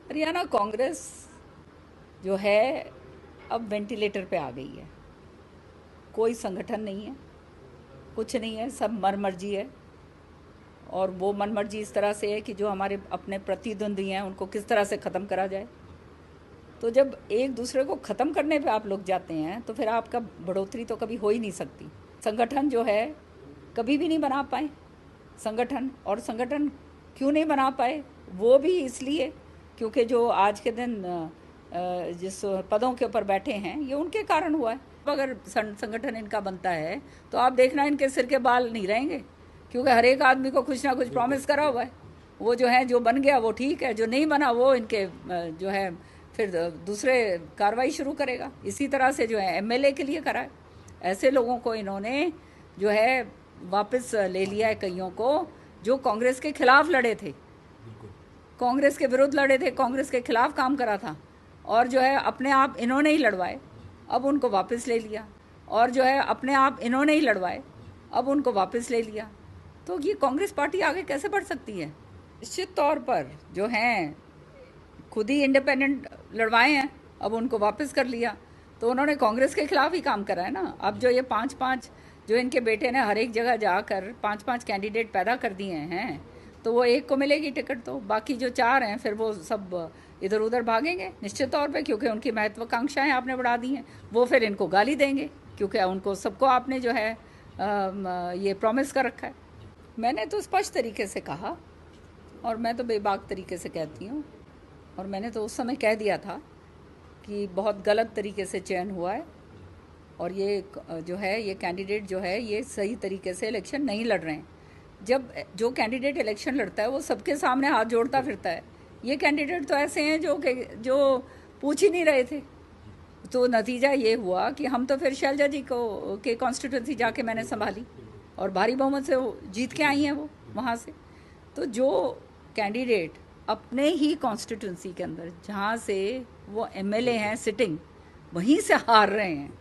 हरियाणा कांग्रेस जो है अब वेंटिलेटर पे आ गई है। कोई संगठन नहीं है, कुछ नहीं है, सब मनमर्जी है। और वो मनमर्जी इस तरह से है कि जो हमारे अपने प्रतिद्वंदी हैं उनको किस तरह से ख़त्म करा जाए। तो जब एक दूसरे को ख़त्म करने पे आप लोग जाते हैं तो फिर आपका बढ़ोतरी तो कभी हो ही नहीं सकती। संगठन जो है कभी भी नहीं बना पाए संगठन। और संगठन क्यों नहीं बना पाए, वो भी इसलिए क्योंकि जो आज के दिन जिस पदों के ऊपर बैठे हैं ये उनके कारण हुआ है। अगर संगठन इनका बनता है तो आप देखना इनके सिर के बाल नहीं रहेंगे, क्योंकि हर एक आदमी को कुछ ना कुछ प्रॉमिस करा हुआ है। वो जो है, जो बन गया वो ठीक है, जो नहीं बना वो इनके जो है फिर दूसरे कार्रवाई शुरू करेगा। इसी तरह से जो है एमएलए के लिए करा है। ऐसे लोगों को इन्होंने जो है वापस ले लिया है, कईयों को जो कांग्रेस के खिलाफ लड़े थे, कांग्रेस के विरुद्ध लड़े थे, कांग्रेस के खिलाफ काम करा था, और जो है अपने आप इन्होंने ही लड़वाए, अब उनको वापस ले लिया। और जो है अपने आप इन्होंने ही लड़वाए, अब उनको वापस ले लिया। तो ये कांग्रेस पार्टी आगे कैसे बढ़ सकती है? निश्चित तौर पर जो हैं खुद ही इंडिपेंडेंट लड़वाए हैं, अब उनको वापस कर लिया, तो उन्होंने कांग्रेस के खिलाफ ही काम करा है ना। अब जो ये पाँच पाँच जो इनके बेटे ने हर एक जगह जाकर पाँच पाँच कैंडिडेट पैदा कर दिए हैं, तो वो एक को मिलेगी टिकट, तो बाकी जो चार हैं फिर वो सब इधर उधर भागेंगे निश्चित तौर पे, क्योंकि उनकी महत्वाकांक्षाएं आपने बढ़ा दी हैं। वो फिर इनको गाली देंगे क्योंकि उनको सबको आपने जो है ये प्रॉमिस कर रखा है। मैंने तो स्पष्ट तरीके से कहा, और मैं तो बेबाक तरीके से कहती हूँ, और मैंने तो उस समय कह दिया था कि बहुत गलत तरीके से चयन हुआ है, और ये जो है ये कैंडिडेट जो है ये सही तरीके से इलेक्शन नहीं लड़ रहे हैं। जब जो कैंडिडेट इलेक्शन लड़ता है वो सबके सामने हाथ जोड़ता फिरता है। ये कैंडिडेट तो ऐसे हैं जो पूछ ही नहीं रहे थे। तो नतीजा ये हुआ कि हम तो फिर शैलजा जी को के कॉन्स्टिट्यूंसी जाके मैंने संभाली, और भारी बहुमत से वो जीत के आई हैं वो वहाँ से। तो जो कैंडिडेट अपने ही कॉन्स्टिट्यूंसी के अंदर जहाँ से वो एमएलए हैं सिटिंग, वहीं से हार रहे हैं,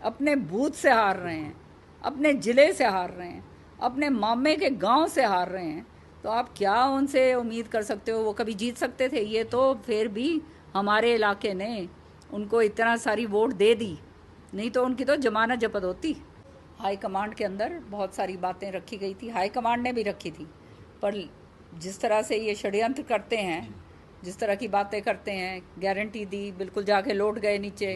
अपने बूथ से हार रहे हैं, अपने ज़िले से हार रहे हैं, अपने मामे के गांव से हार रहे हैं, तो आप क्या उनसे उम्मीद कर सकते हो वो कभी जीत सकते थे? ये तो फिर भी हमारे इलाके ने उनको इतना सारी वोट दे दी, नहीं तो उनकी तो जमानत जब्त होती। हाई कमांड के अंदर बहुत सारी बातें रखी गई थी, हाई कमांड ने भी रखी थी, पर जिस तरह से ये षड्यंत्र करते हैं, जिस तरह की बातें करते हैं, गारंटी दी, बिल्कुल जाके लौट गए नीचे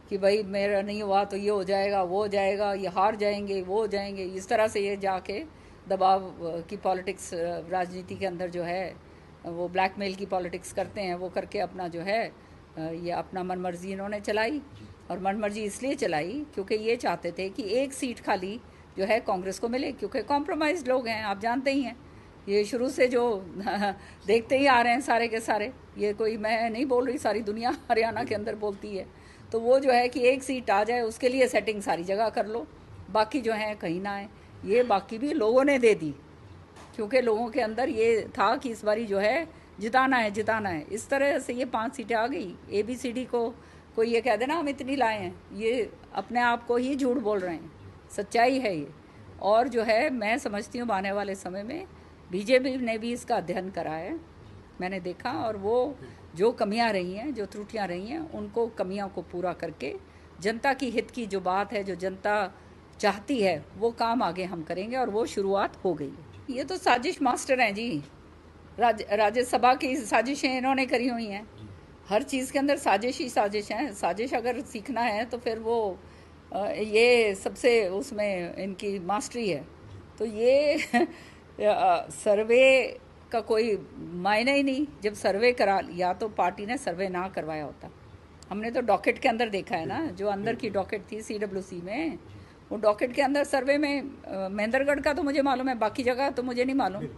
कि भाई मेरा नहीं हुआ तो ये हो जाएगा, वो हो जाएगा, ये हार जाएंगे, वो हो जाएंगे। इस तरह से ये जाके दबाव की पॉलिटिक्स राजनीति के अंदर जो है वो ब्लैकमेल की पॉलिटिक्स करते हैं। वो करके अपना जो है ये अपना मनमर्जी इन्होंने चलाई, और मनमर्जी इसलिए चलाई क्योंकि ये चाहते थे कि एक सीट खाली जो है कांग्रेस को मिले, क्योंकि कॉम्प्रोमाइज लोग हैं, आप जानते ही हैं। ये शुरू से जो देखते ही आ रहे हैं सारे के सारे, ये कोई मैं नहीं बोल रही, सारी दुनिया हरियाणा के अंदर बोलती है। तो वो जो है कि एक सीट आ जाए उसके लिए सेटिंग सारी जगह कर लो, बाकी जो है कहीं ना आए। ये बाकी भी लोगों ने दे दी, क्योंकि लोगों के अंदर ये था कि इस बारी जो है जिताना है, जिताना है। इस तरह से ये 5 सीटें आ गई। ABCD को कोई ये कह देना हम इतनी लाए हैं, ये अपने आप को ही झूठ बोल रहे हैं, सच्चाई है ये। और जो है मैं समझती हूँ आने वाले समय में बीजेपी ने भी इसका अध्ययन करा है, मैंने देखा, और वो जो कमियां रही हैं, जो त्रुटियां रही हैं, उनको कमियों को पूरा करके जनता की हित की जो बात है, जो जनता चाहती है, वो काम आगे हम करेंगे, और वो शुरुआत हो गई है। ये तो साजिश मास्टर हैं जी, राज्यसभा की साजिशें इन्होंने करी हुई हैं। हर चीज़ के अंदर साजिश ही साजिश है। साजिश अगर सीखना है तो फिर वो ये सबसे उसमें इनकी मास्टरी है। तो ये सर्वे का कोई मायने ही नहीं। जब सर्वे करा, या तो पार्टी ने सर्वे ना करवाया होता। हमने तो डॉकेट के अंदर देखा है ना, जो अंदर की डॉकेट थी CWC में, वो डॉकेट के अंदर सर्वे में महेंद्रगढ़ का तो मुझे मालूम है, बाकी जगह तो मुझे नहीं मालूम।